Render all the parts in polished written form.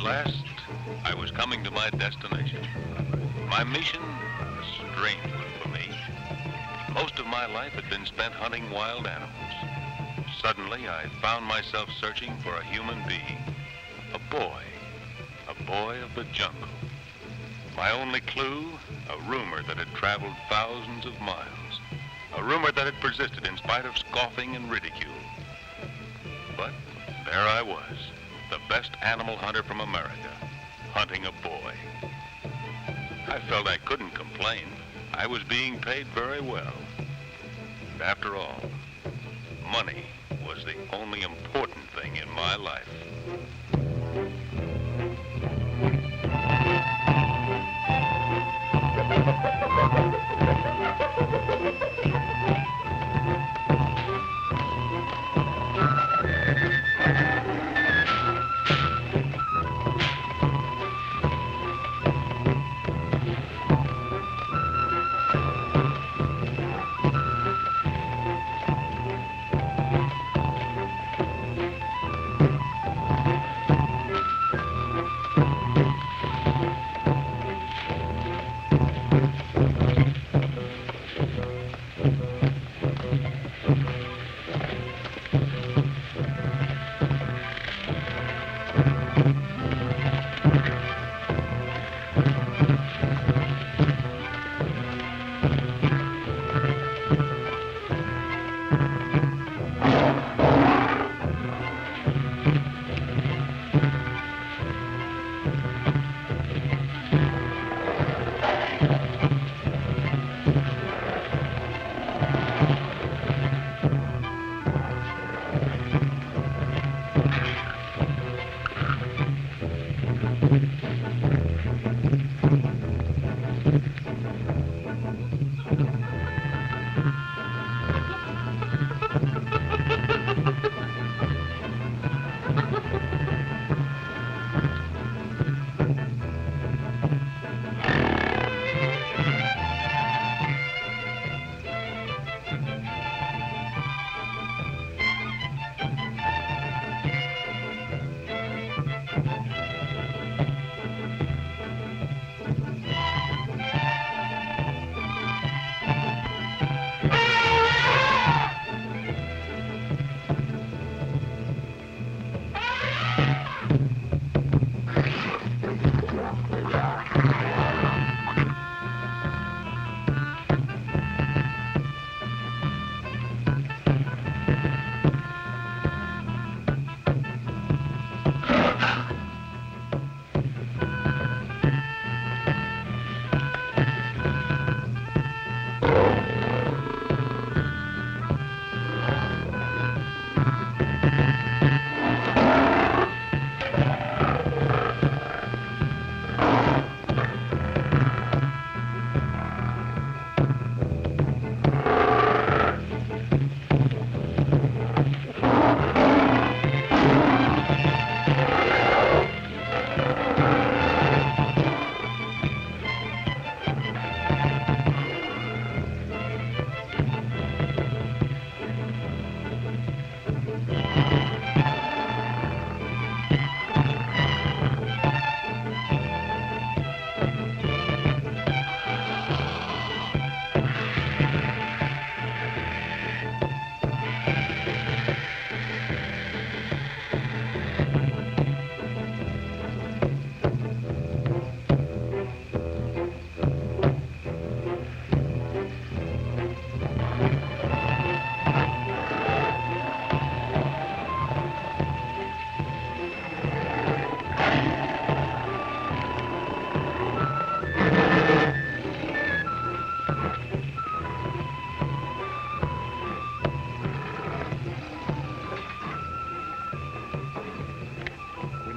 last, I was coming to my destination. My mission, a strange one for me. Most of my life had been spent hunting wild animals. Suddenly, I found myself searching for a human being. A boy of the jungle. My only clue, a rumor that had traveled thousands of miles. A rumor that had persisted in spite of scoffing and ridicule. But there I was, the best animal hunter from America, hunting a boy. I felt I couldn't complain. I was being paid very well. And after all, money was the only important thing in my life.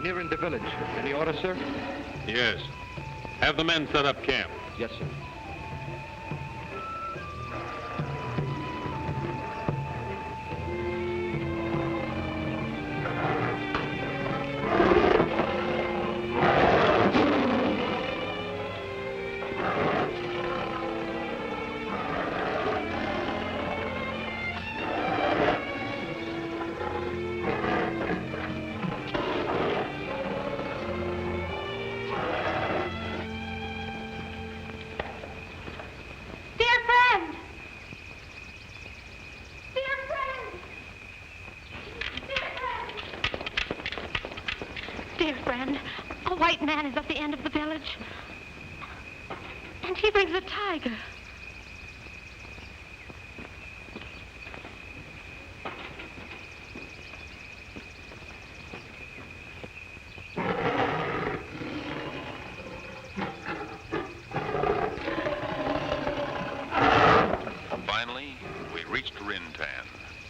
Here in the village. Any order, sir? Yes. Have the men set up camp. Yes, sir. white man is at the end of the village. And he brings a tiger. Finally, we reached Rintan,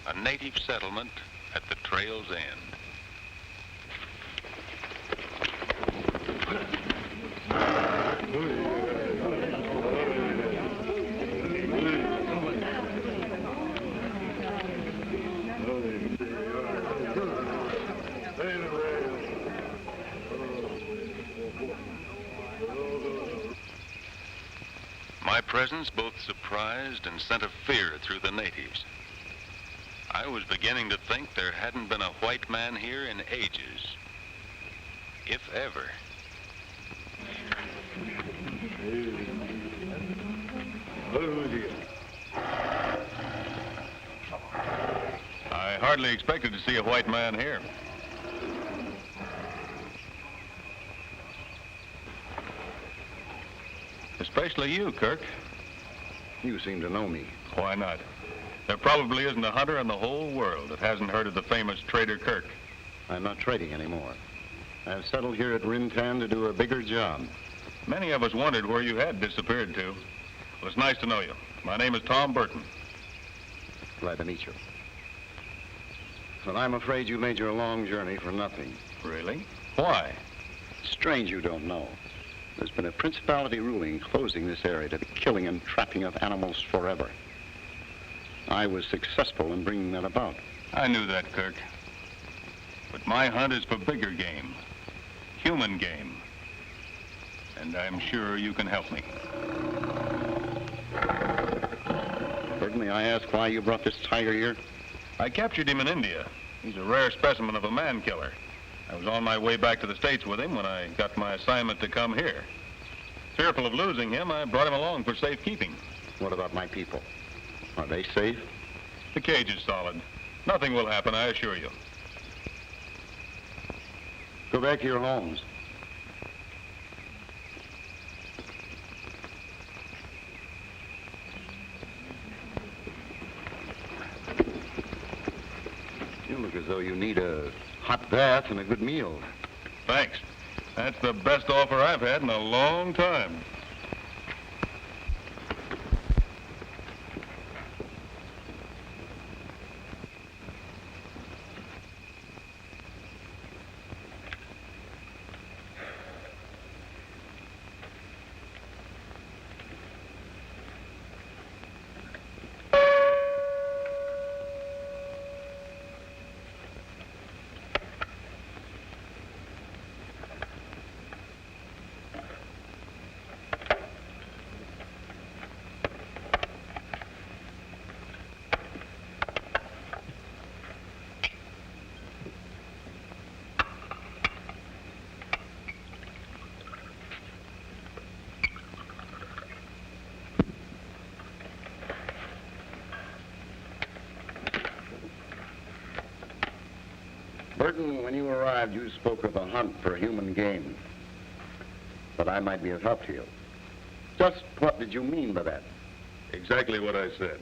a native settlement at the trail's end. My presence both surprised and sent a fear through the natives. I was beginning to think there hadn't been a white man here in ages, if ever. I hardly expected to see a white man here. Especially you, Kirk. You seem to know me. Why not? There probably isn't a hunter in the whole world that hasn't heard of the famous trader Kirk. I'm not trading anymore. I've settled here at Rintan to do a bigger job. Many of us wondered where you had disappeared to. Well, it's nice to know you. My name is Tom Burton. Glad to meet you. But I'm afraid you made your long journey for nothing. Really? Why? Strange you don't know. There's been a principality ruling closing this area to the killing and trapping of animals forever. I was successful in bringing that about. I knew that, Kirk. But my hunt is for bigger game, human game. And I'm sure you can help me. Burton, may I ask why you brought this tiger here? I captured him in India. He's a rare specimen of a man killer. I was on my way back to the States with him when I got my assignment to come here. Fearful of losing him, I brought him along for safekeeping. What about my people? Are they safe? The cage is solid. Nothing will happen, I assure you. Go back to your homes. You look as though you need a hot bath and a good meal. Thanks. That's the best offer I've had in a long time. Burton, when you arrived, you spoke of a hunt for human game. But I might be of help to you. Just what did you mean by that? Exactly what I said.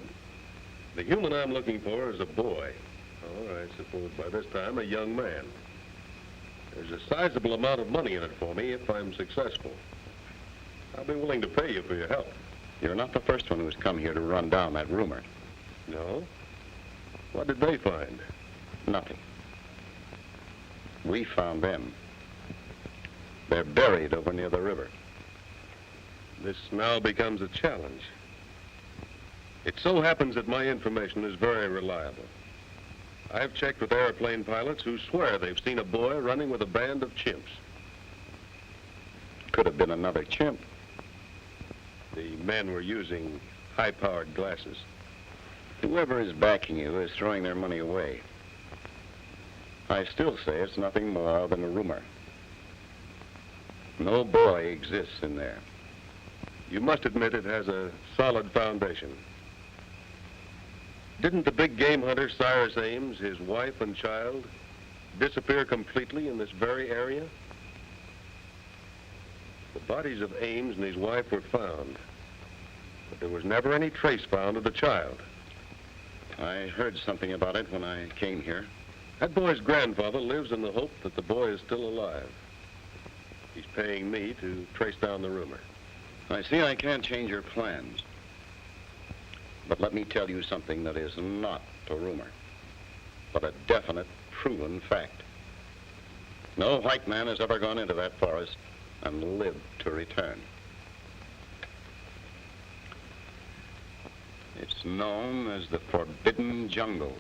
The human I'm looking for is a boy. Or I suppose by this time a young man. There's a sizable amount of money in it for me if I'm successful. I'll be willing to pay you for your help. You're not the first one who's come here to run down that rumor. No? What did they find? Nothing. We found them. They're buried over near the river. This now becomes a challenge. It so happens that my information is very reliable. I've checked with airplane pilots who swear they've seen a boy running with a band of chimps. Could have been another chimp. The men were using high-powered glasses. Whoever is backing you is throwing their money away. I still say it's nothing more than a rumor. No boy exists in there. You must admit it has a solid foundation. Didn't the big game hunter Cyrus Ames, his wife and child, disappear completely in this very area? bodies of Ames and his wife were found, but there was never any trace found of the child. I heard something about it when I came here. That boy's grandfather lives in the hope that the boy is still alive. He's paying me to trace down the rumor. I see I can't change your plans. But let me tell you something that is not a rumor, but a definite, proven fact. No white man has ever gone into that forest and lived to return. It's known as the Forbidden Jungle.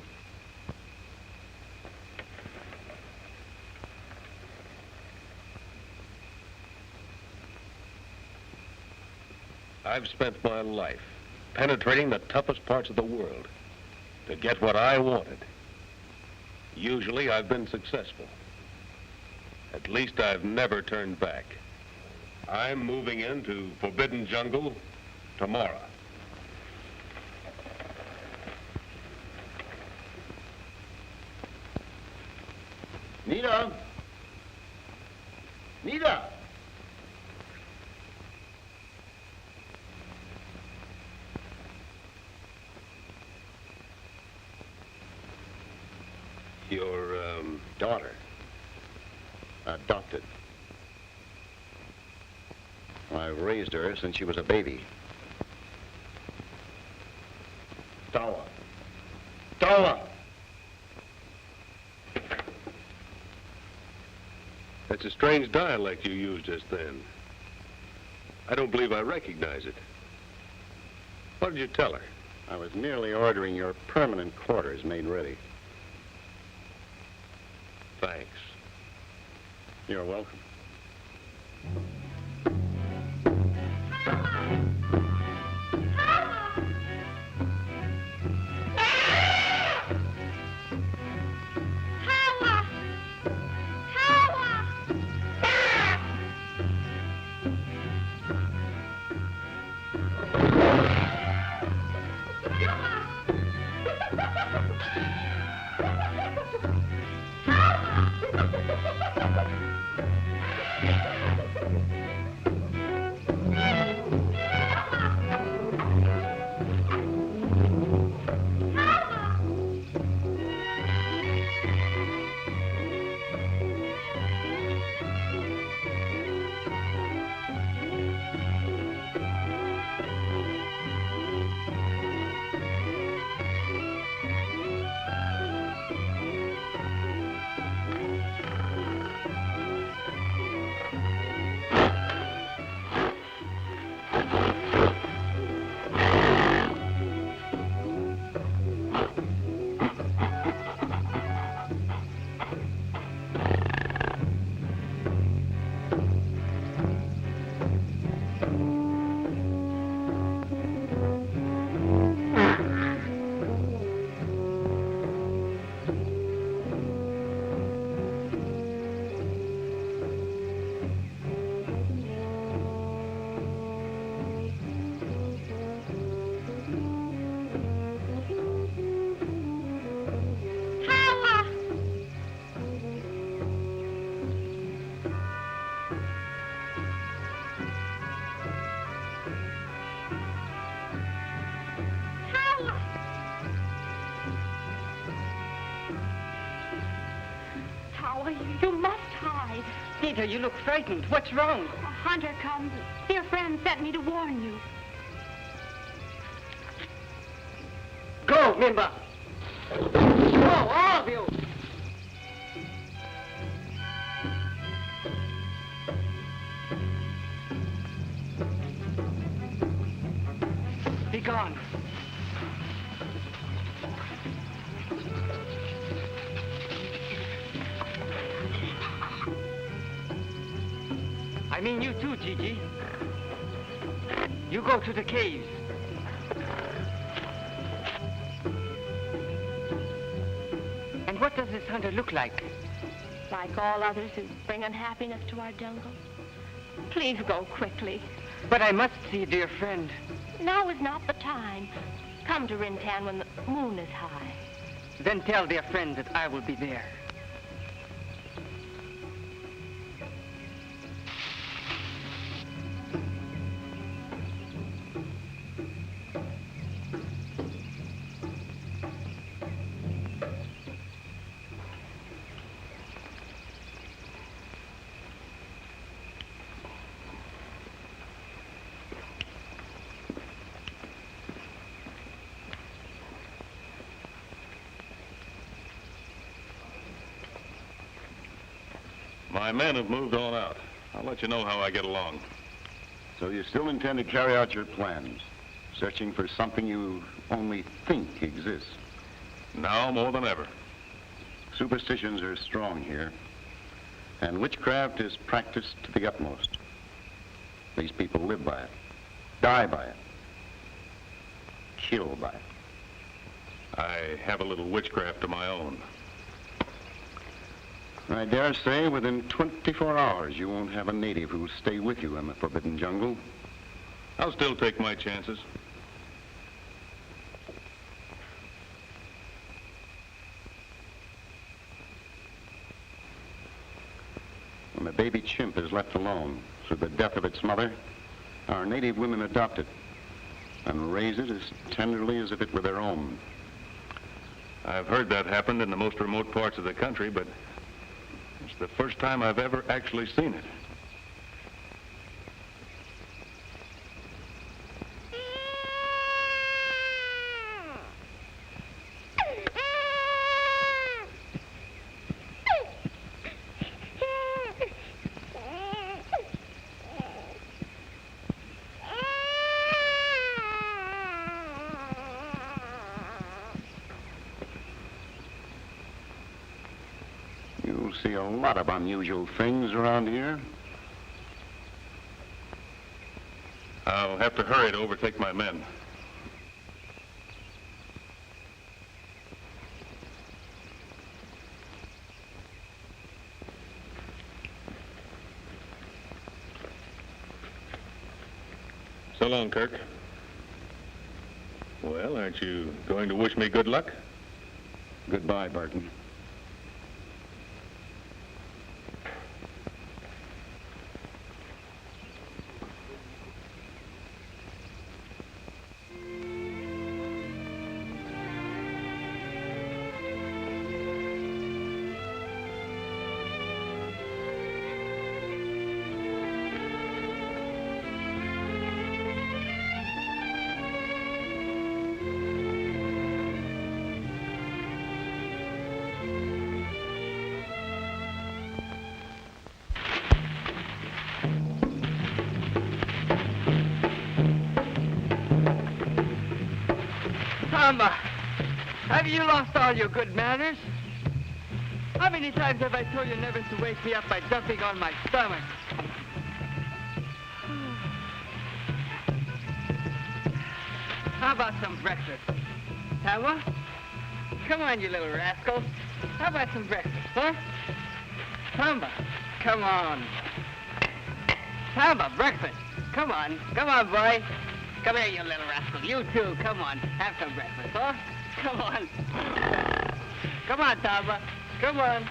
I've spent my life penetrating the toughest parts of the world to get what I wanted. Usually I've been successful. At least I've never turned back. I'm moving into Forbidden Jungle tomorrow. Nita! Nita! Your, daughter. Adopted. I've raised her since she was a baby. Tawa. Tawa! That's a strange dialect you used just then. I don't believe I recognize it. What did you tell her? I was merely ordering your permanent quarters made ready. Thanks. You're welcome. You must hide. Nita, you look frightened. What's wrong? A hunter comes. Dear friend sent me to warn you. Go, Mimba. Go, all of you. Be gone. I mean you too, Gigi. You go to the caves. And what does this hunter look like? Like all others who bring unhappiness to our jungle. Please go quickly. But I must see dear friend. Now is not the time. Come to Rintan when the moon is high. Then tell dear friend that I will be there. My men have moved on out. I'll let you know how I get along. So you still intend to carry out your plans, searching for something you only think exists? Now more than ever. Superstitions are strong here, and witchcraft is practiced to the utmost. These people live by it, die by it, kill by it. I have a little witchcraft of my own. I dare say within 24 hours you won't have a native who'll stay with you in the forbidden jungle. I'll still take my chances. When a baby chimp is left alone through the death of its mother, our native women adopt it and raise it as tenderly as if it were their own. I've heard that happened in the most remote parts of the country, but it's the first time I've ever actually seen it. You'll see a lot of unusual things around here. I'll have to hurry to overtake my men. So long, Kirk. Well, aren't you going to wish me good luck? Goodbye, Burton. Tamba, have you lost all your good manners? How many times have I told you never to wake me up by jumping on my stomach? How about some breakfast? Tawa? Come on, you little rascal. How about some breakfast, huh? Tamba, come on. Tamba, breakfast. Come on, boy. Come here, you little rascal. You too, come on. Have some breakfast, huh? Come on. Come on, Tamba. Come on.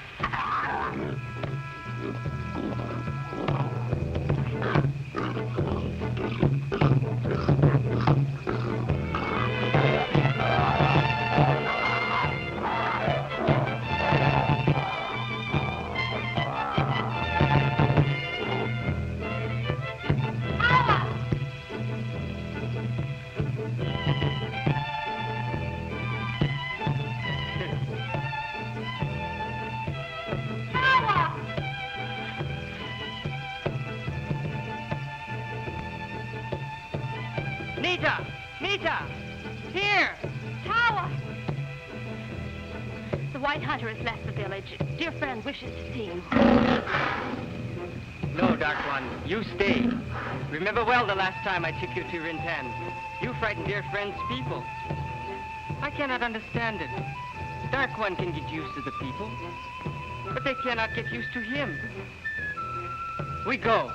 Nita! Here! Tawa! The White Hunter has left the village. Dear friend wishes to see him. No, Dark One, you stay. Remember well the last time I took you to Rintan. You frightened dear friend's people. I cannot understand it. Dark One can get used to the people, but they cannot get used to him. We go.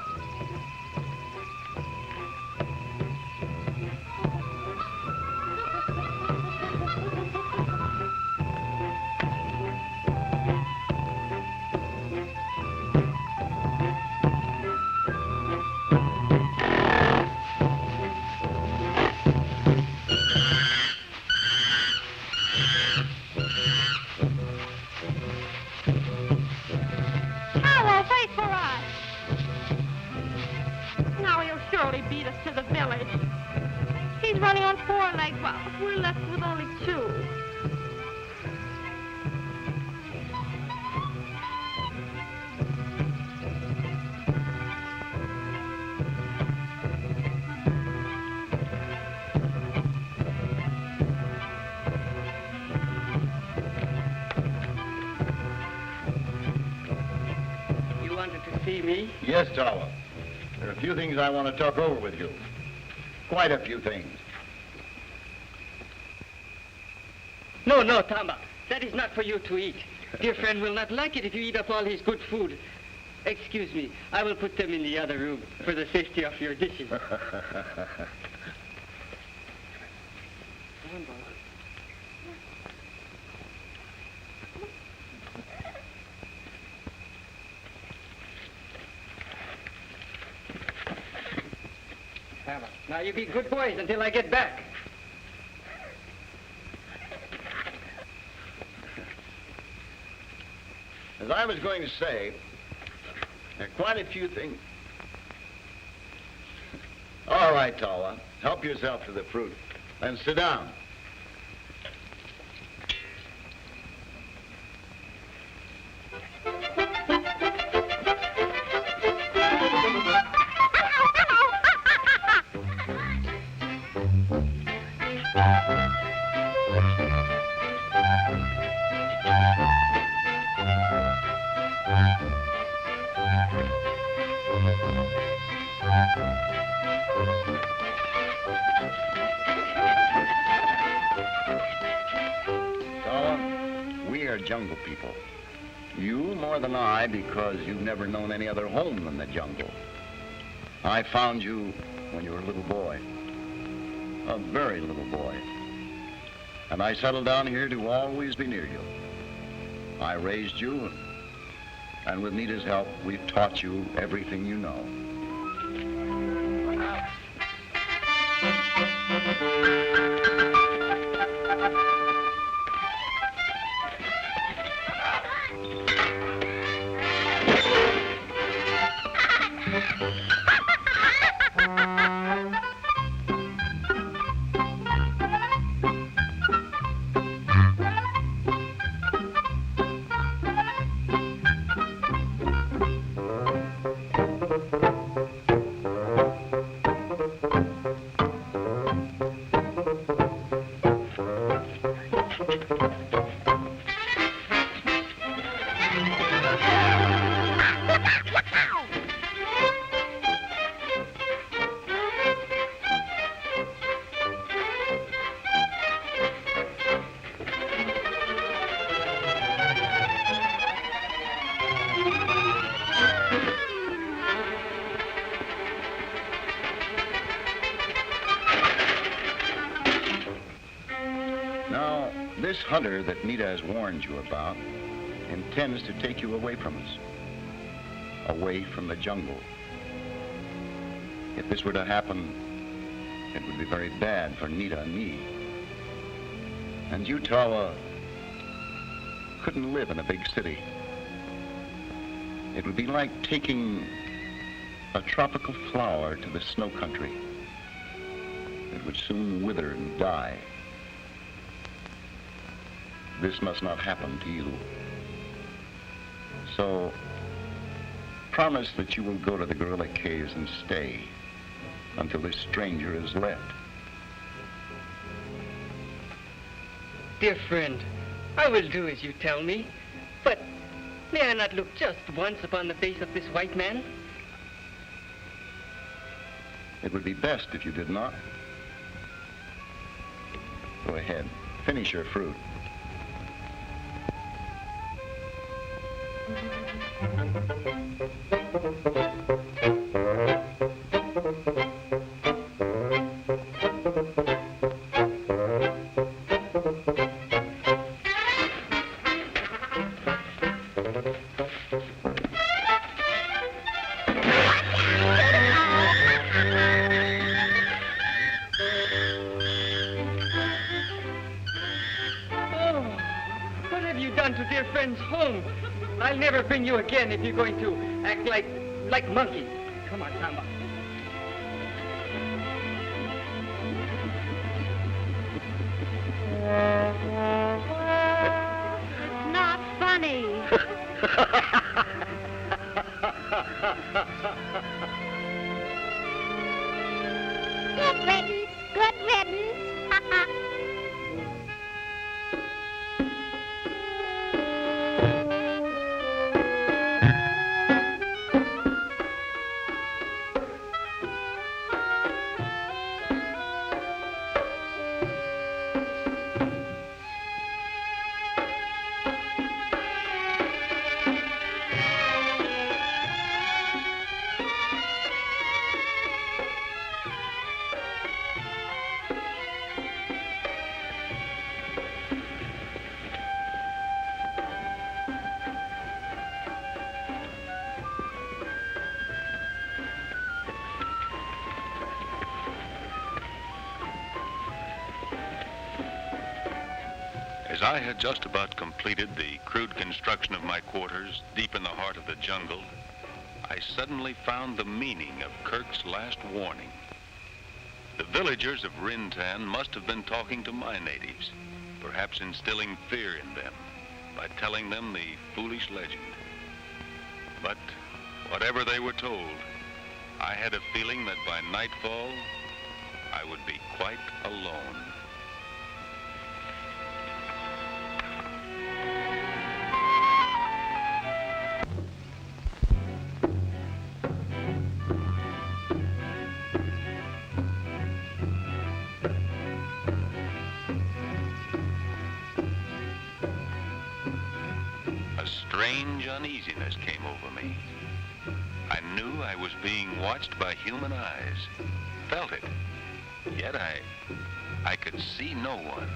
me? Yes, Tawa. There are a few things I want to talk over with you. Quite a few things. No, no, Tamba. That is not for you to eat. Dear friend will not like it if you eat up all his good food. Excuse me. I will put them in the other room for the safety of your dishes. Come on, boy. Now you be good boys until I get back. As I was going to say, there are quite a few things. All right, Tawa. Help yourself to the fruit. Then sit down. Jungle people. You more than I, because you've never known any other home than the jungle. I found you when you were a little boy, a very little boy. And I settled down here to always be near you. I raised you, and with Nita's help, we've taught you everything you know. This hunter that Nita has warned you about intends to take you away from us, away from the jungle. If this were to happen, it would be very bad for Nita and me. And you, Tawa, couldn't live in a big city. It would be like taking a tropical flower to the snow country. It would soon wither and die. This must not happen to you. So, promise that you will go to the gorilla caves and stay until this stranger is left. Dear friend, I will do as you tell me, but may I not look just once upon the face of this white man? It would be best if you did not. Go ahead, finish your fruit. I'll never bring you again if you're going to act like monkeys. Come on, Tamba. Not funny. Good riddance. Good riddance. As I had just about completed the crude construction of my quarters deep in the heart of the jungle, I suddenly found the meaning of Kirk's last warning. The villagers of Rintan must have been talking to my natives, perhaps instilling fear in them by telling them the foolish legend. But whatever they were told, I had a feeling that by nightfall, I would be quite alone. A strange uneasiness came over me. I knew I was being watched by human eyes, felt it, yet I could see no one.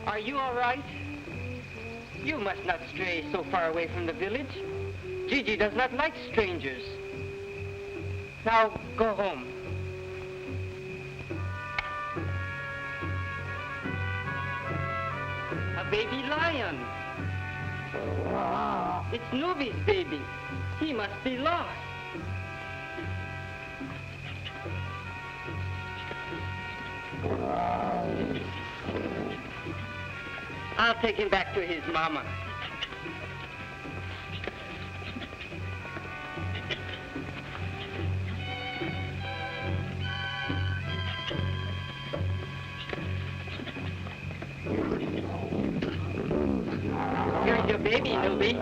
Are you all right? You must not stray so far away from the village. Gigi does not like strangers. Now, go home. A baby lion. It's Nubi's baby. He must be lost. I'll take him back to his mama. Here's your baby, Nubi.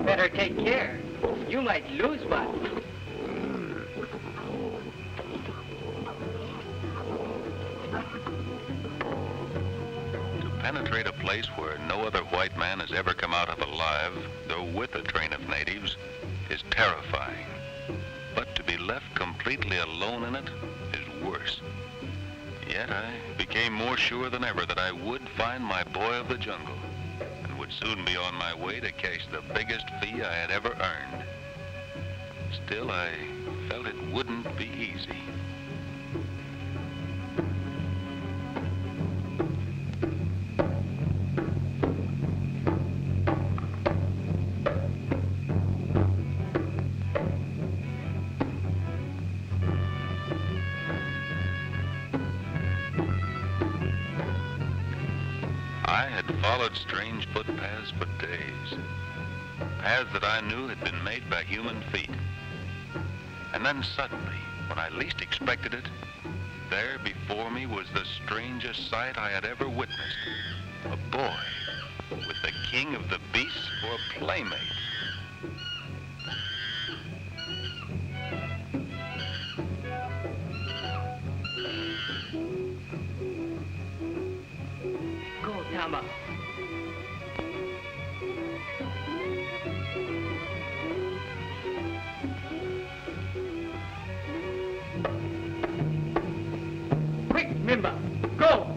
Better take care. You might lose one. Penetrate a place where no other white man has ever come out of alive, though with a train of natives, is terrifying. But to be left completely alone in it is worse. Yet I became more sure than ever that I would find my boy of the jungle and would soon be on my way to cash the biggest fee I had ever earned. Still, I felt it wouldn't be easy. Followed strange footpaths for days, paths that I knew had been made by human feet. And then suddenly, when I least expected it, there before me was the strangest sight I had ever witnessed. A boy with the king of the beasts for a playmate. Go, Tamba. Quick, Mimba, go!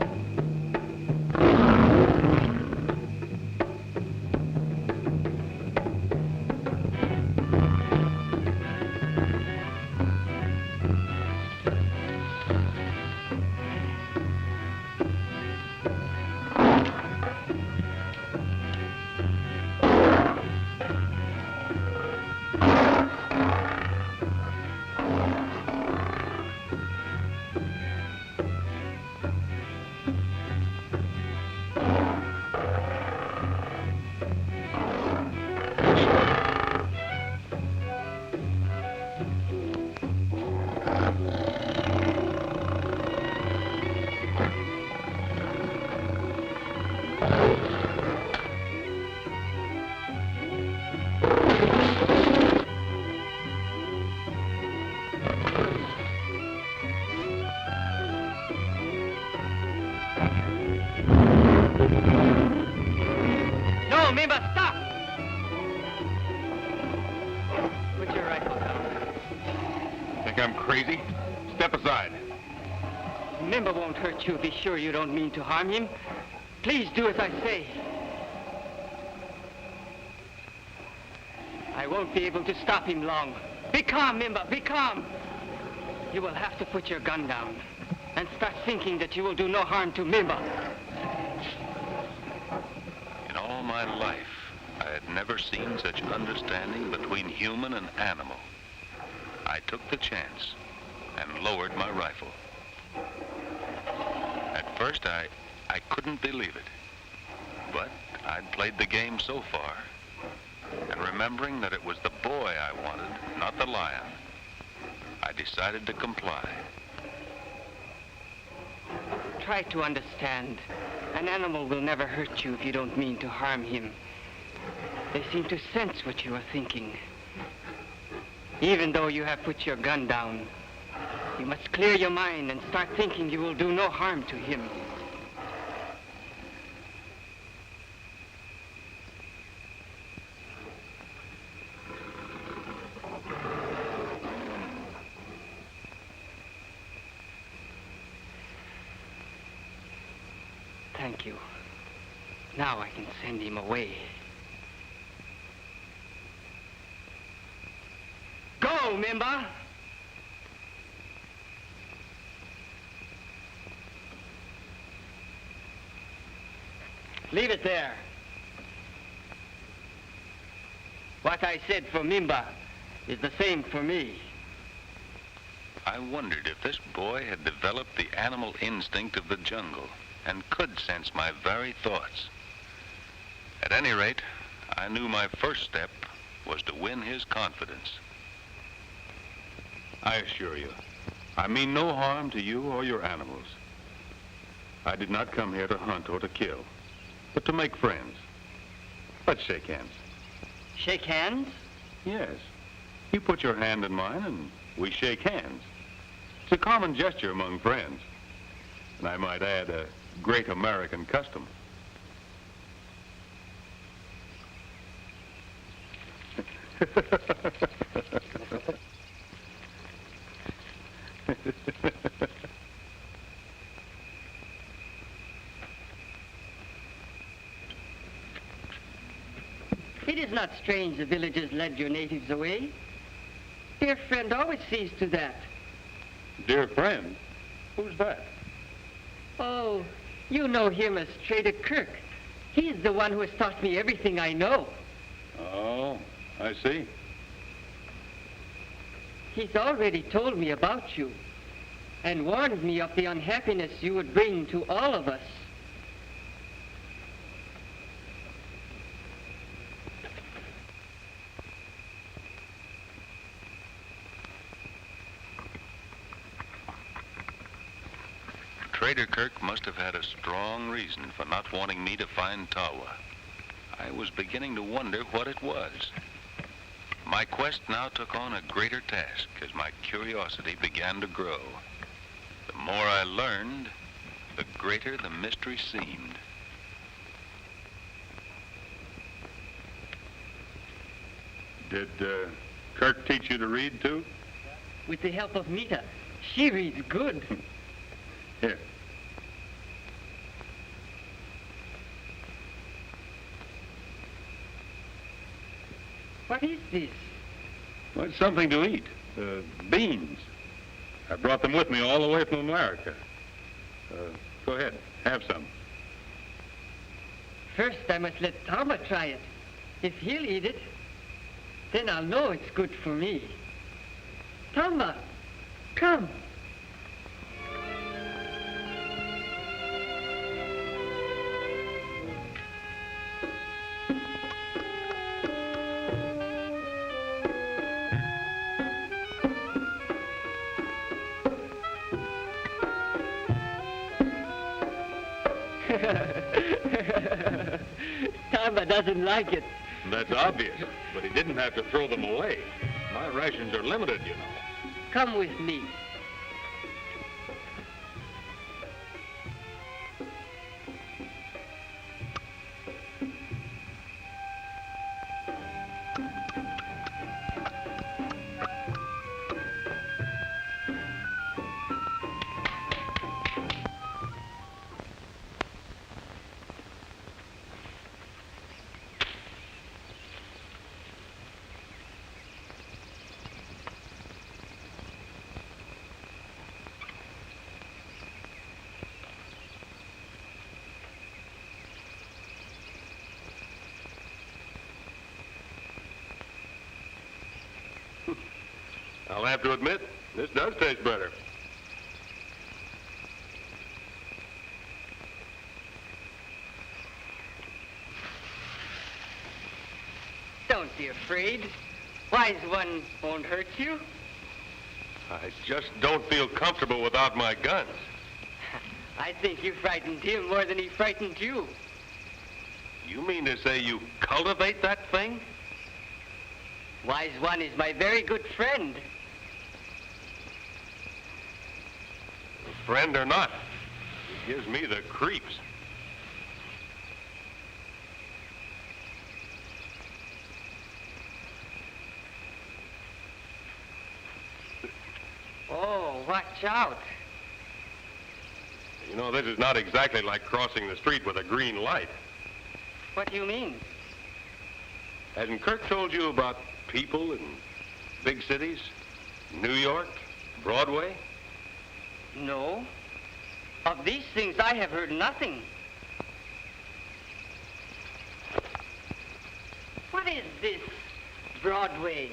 No, Mimba, stop! Put your rifle down. Think I'm crazy? Step aside. Mimba won't hurt you. Be sure you don't mean to harm him. Please do as I say. I won't be able to stop him long. Be calm, Mimba, be calm. You will have to put your gun down and start thinking that you will do no harm to Mimba. In all my life, I had never seen such understanding between human and animal. I took the chance and lowered my rifle. At first, I couldn't believe it. But I'd played the game so far. And remembering that it was the boy I wanted, not the lion, I decided to comply. Try to understand. An animal will never hurt you if you don't mean to harm him. They seem to sense what you are thinking. Even though you have put your gun down, you must clear your mind and start thinking you will do no harm to him. Thank you. Now I can send him away. Go, Mimba! Leave it there. What I said for Mimba is the same for me. I wondered if this boy had developed the animal instinct of the jungle and could sense my very thoughts. At any rate, I knew my first step was to win his confidence. I assure you, I mean no harm to you or your animals. I did not come here to hunt or to kill, but to make friends. Let's shake hands. Shake hands? Yes. You put your hand in mine and we shake hands. It's a common gesture among friends. And I might add, a great American custom. It is not strange the villagers led your natives away. Dear friend always sees to that. Dear friend? Who's that? Oh, you know him as Trader Kirk. He's the one who has taught me everything I know. Oh, I see. He's already told me about you and warned me of the unhappiness you would bring to all of us. Trader Kirk must have had a strong reason for not wanting me to find Tawa. I was beginning to wonder what it was. My quest now took on a greater task as my curiosity began to grow. The more I learned, the greater the mystery seemed. Did Kirk teach you to read, too? With the help of Mita. She reads good. Here. What is this? Well, it's something to eat. Beans. I brought them with me all the way from America. Go ahead, have some. First, I must let Tamba try it. If he'll eat it, then I'll know it's good for me. Tamba, come. Tamba doesn't like it. That's obvious, but he didn't have to throw them away. My rations are limited, you know. Come with me. I'll have to admit, this does taste better. Don't be afraid. Wise one won't hurt you. I just don't feel comfortable without my guns. I think you frightened him more than he frightened you. You mean to say you cultivate that thing? Wise one is my very good friend. Friend or not, it gives me the creeps. Oh, watch out. You know, this is not exactly like crossing the street with a green light. What do you mean? Hasn't Kirk told you about people in big cities? New York, Broadway? No. Of these things I have heard nothing. What is this Broadway?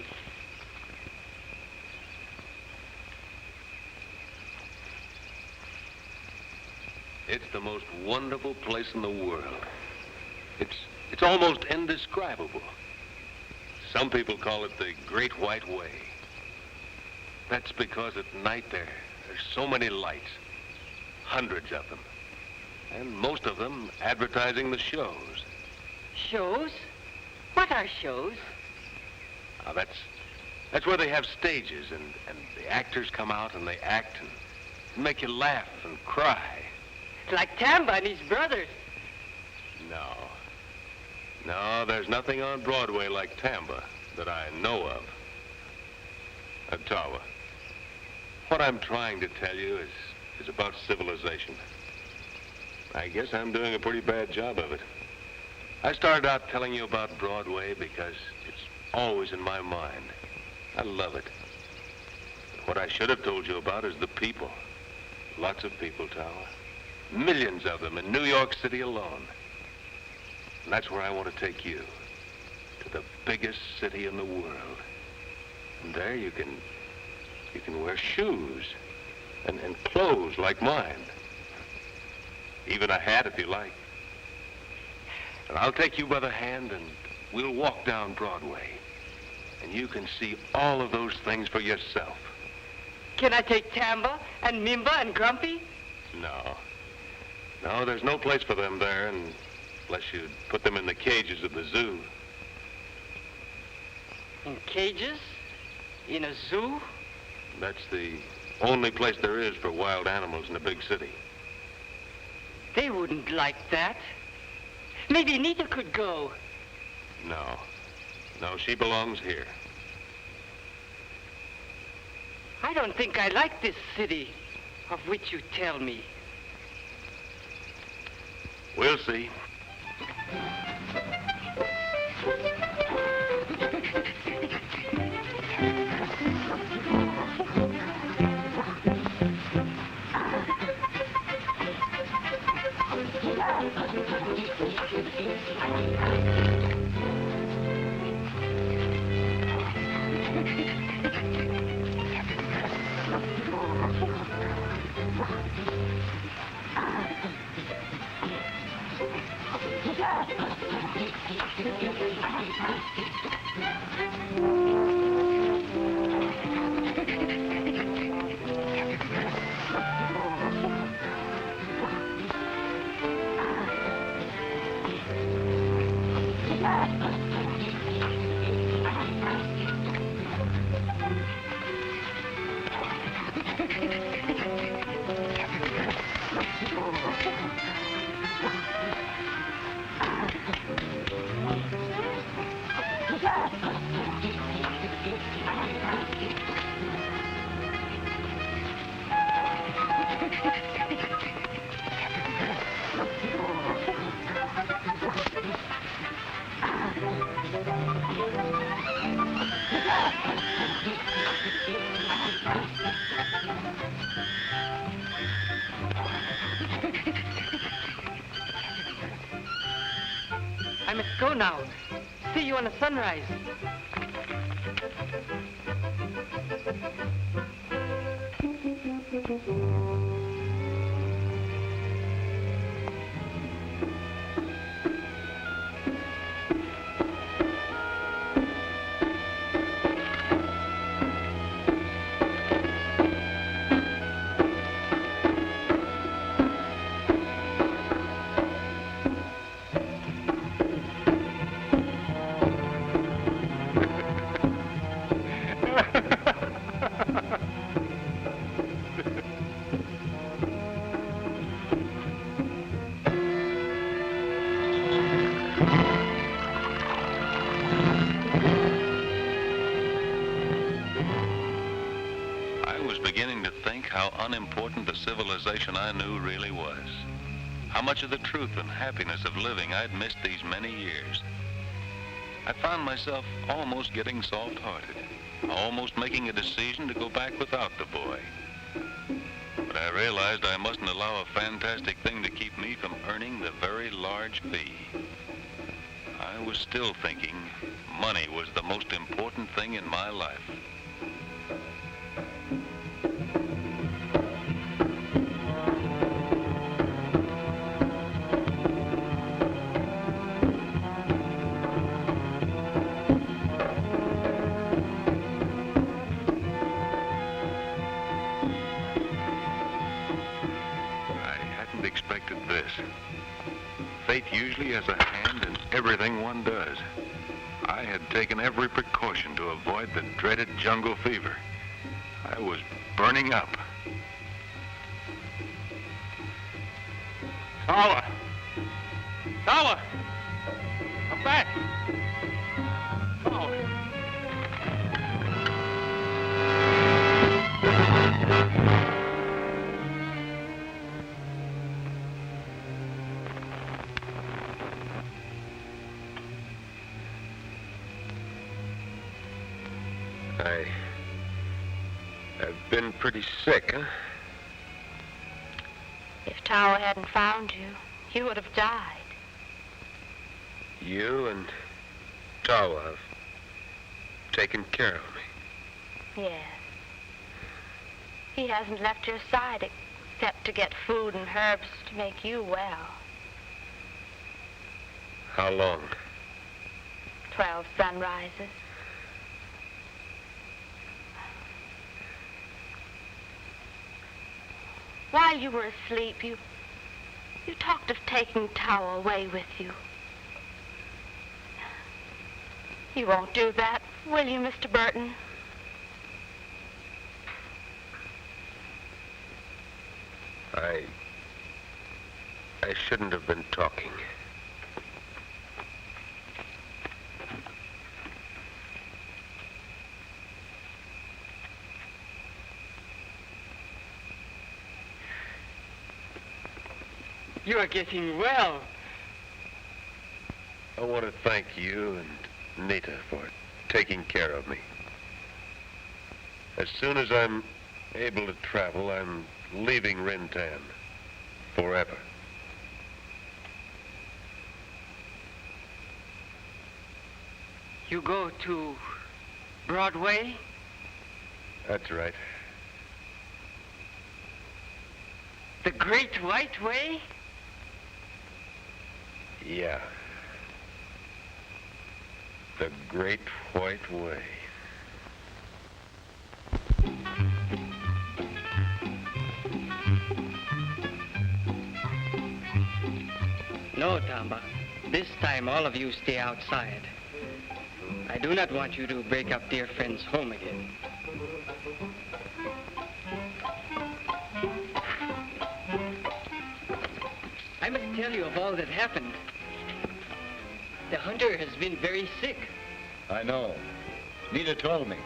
It's the most wonderful place in the world. It's almost indescribable. Some people call it the Great White Way. That's because at night there's so many lights, hundreds of them, and most of them advertising the shows. Shows? What are shows? Now, that's where they have stages, and the actors come out and they act and make you laugh and cry. Like Tamba and his brothers. No, there's nothing on Broadway like Tamba that I know of. Tawa, what I'm trying to tell you is about civilization. I guess I'm doing a pretty bad job of it. I started out telling you about Broadway because it's always in my mind. I love it. But what I should have told you about is the people. Lots of people, Tawa. Millions of them in New York City alone. And that's where I want to take you. To the biggest city in the world. And there you can wear shoes and clothes like mine. Even a hat if you like. And I'll take you by the hand and we'll walk down Broadway. And you can see all of those things for yourself. Can I take Tamba and Mimba and Grumpy? No, there's no place for them there unless you put them in the cages of the zoo. In cages? In a zoo? That's the only place there is for wild animals in a big city. They wouldn't like that. Maybe Nita could go. No, she belongs here. I don't think I like this city of which you tell me. We'll see. I must go now. See you on the sunrise. Unimportant the civilization I knew really was. How much of the truth and happiness of living I'd missed these many years. I found myself almost getting soft-hearted, almost making a decision to go back without the boy. But I realized I mustn't allow a fantastic thing to keep me from earning the very large fee. I was still thinking money was the most important thing in my life. Fate usually has a hand in everything one does. I had taken every precaution to avoid the dreaded jungle fever. I was burning up. Tawa! Tawa! Come back! Tawa! I've been pretty sick, huh? If Tawa hadn't found you, you would have died. You and Tawa have taken care of me. Yes. He hasn't left your side except to get food and herbs to make you well. How long? 12 sunrises. While you were asleep, you talked of taking Tawa away with you. You won't do that, will you, Mr. Burton? I shouldn't have been talking. You are getting well. I want to thank you and Nita for taking care of me. As soon as I'm able to travel, I'm leaving Rintan forever. You go to Broadway? That's right. The Great White Way? Yeah. The Great White Way. No, Tamba. This time all of you stay outside. I do not want you to break up dear friend's home again. I must tell you of all that happened. The hunter has been very sick. I know. Nita told me.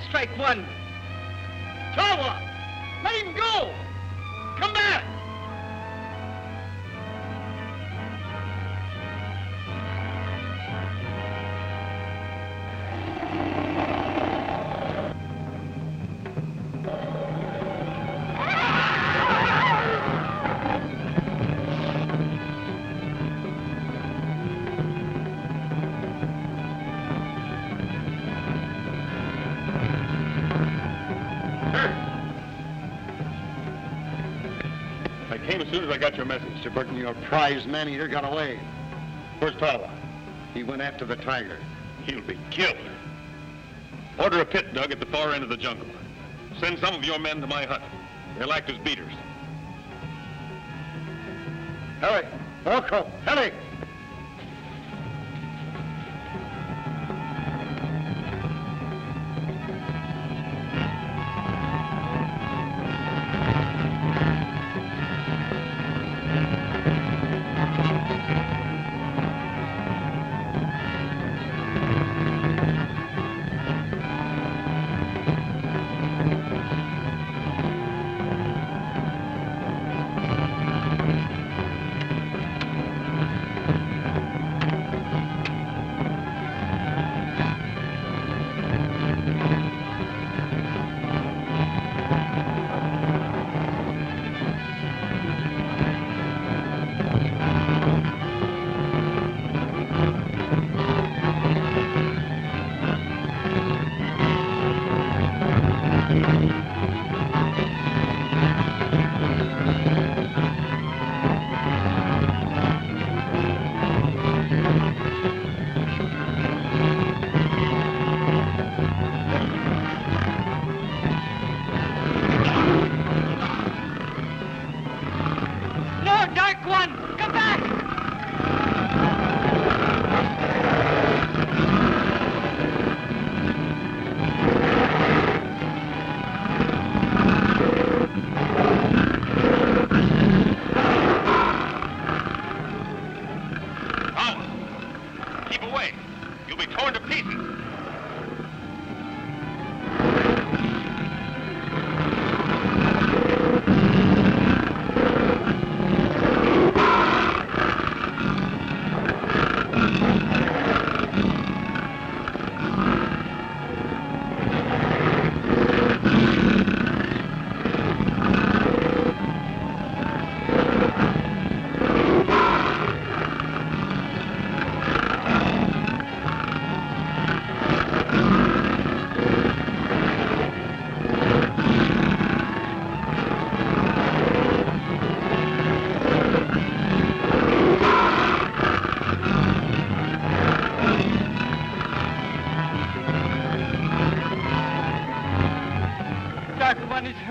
Strike one. Tawa! Let him go! Come back! As soon as I got your message. Mr. Burton, your prize man-eater got away. Where's Tawa? He went after the tiger. He'll be killed. Order a pit dug at the far end of the jungle. Send some of your men to my hut. They'll act as beaters. Hurry! Orko! Hurry!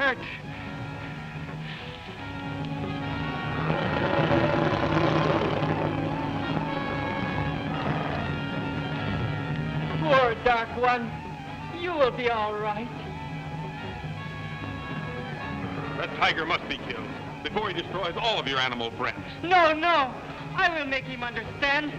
hurt. Poor Dark One. You will be all right. That tiger must be killed before he destroys all of your animal friends. No, no. I will make him understand.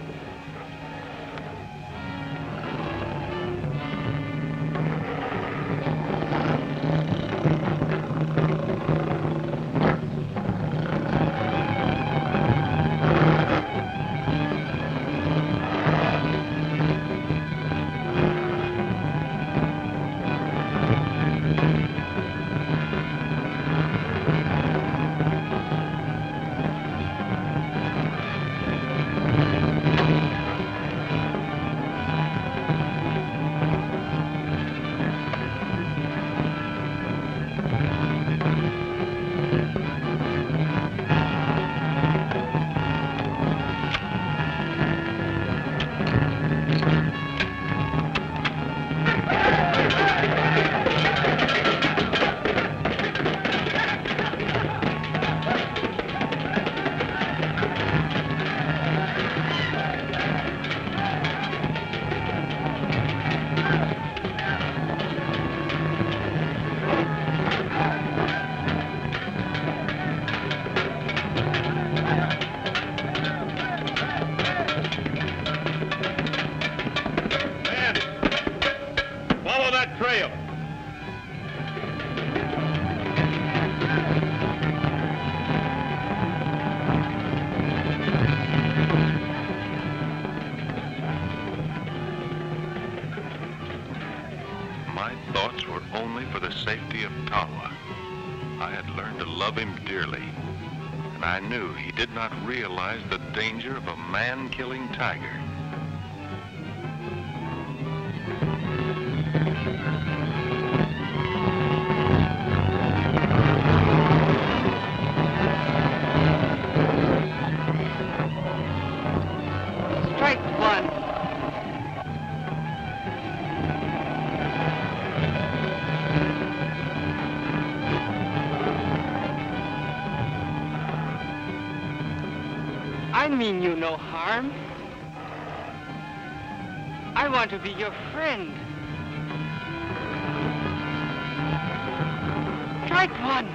My thoughts were only for the safety of Tawa. I had learned to love him dearly, and I knew he did not realize the danger of a man-killing tiger. I mean you no harm. I want to be your friend. Strike one.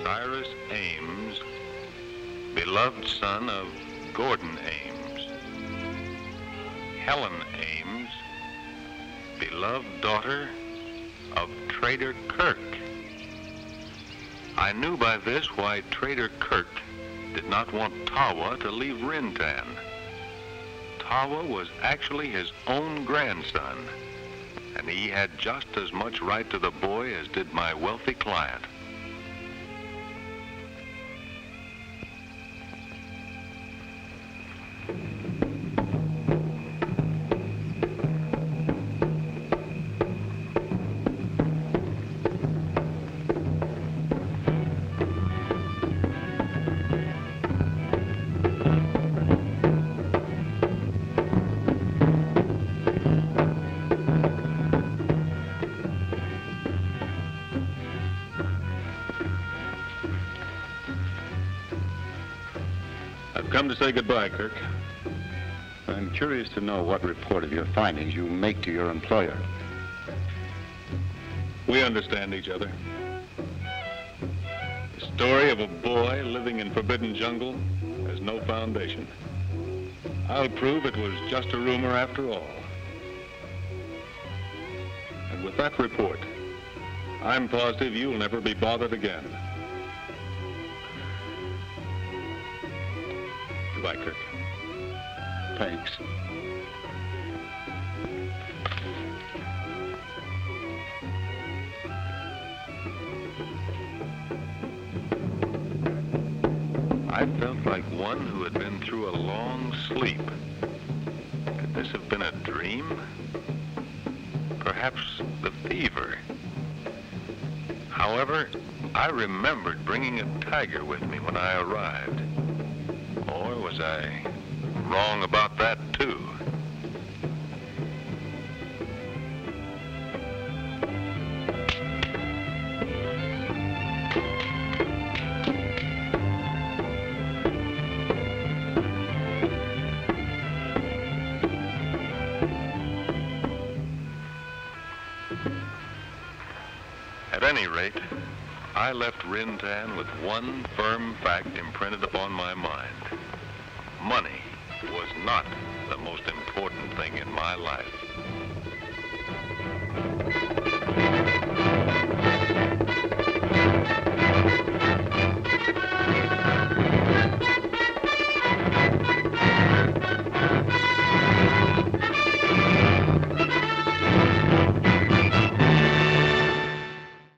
Cyrus Ames, beloved son of Gordon Ames. Helen Ames, beloved daughter of Trader Kirk. I knew by this why Trader Kirk did not want Tawa to leave Rintan. Tawa was actually his own grandson, and he had just as much right to the boy as did my wealthy client. Come to say goodbye, Kirk. I'm curious to know what report of your findings you make to your employer. We understand each other. The story of a boy living in forbidden jungle has no foundation. I'll prove it was just a rumor after all. And with that report, I'm positive you'll never be bothered again. Goodbye, Kirk. Thanks. I felt like one who had been through a long sleep. Could this have been a dream? Perhaps the fever. However, I remembered bringing a tiger with me when I arrived. Or was I wrong about that, too? At any rate, I left Rintan with one firm fact imprinted upon my mind. Money was not the most important thing in my life.